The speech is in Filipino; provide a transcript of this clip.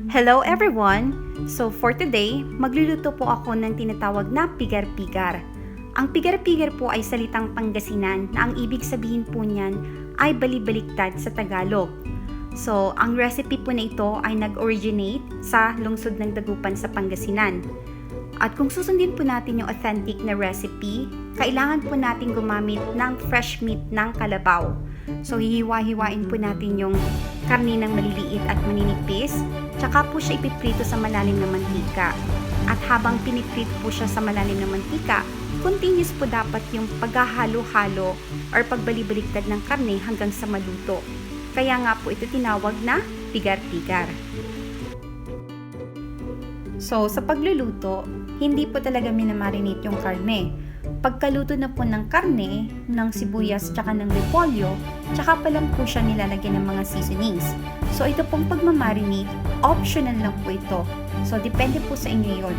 Hello everyone! So for today, magluluto po ako ng tinatawag na pigar-pigar. Ang pigar-pigar po ay salitang Pangasinan na ang ibig sabihin po niyan ay bali-baliktad sa Tagalog. So ang recipe po na ito ay nag-originate sa lungsod ng Dagupan sa Pangasinan. At kung susundin po natin yung authentic na recipe, kailangan po natin gumamit ng fresh meat ng kalabaw. So hihiwa-hiwain po natin yung karne ng maliliit at maninipis, tsaka po siya ipiprito sa malalim na mantika. At habang piniprito po siya sa malalim na mantika, continuous po dapat yung paghahalo-halo or pagbali-baliktad ng karne hanggang sa maluto. Kaya nga po ito tinawag na pigar-pigar. So sa pagluluto, hindi po talaga minamarinate yung karne. Pagkaluto na po ng karne, ng sibuyas, tsaka ng repolyo, tsaka pa lang po siya nilalagyan ng mga seasonings. So ito pong pagmamarinate, optional lang po ito. So depende po sa inyo yon.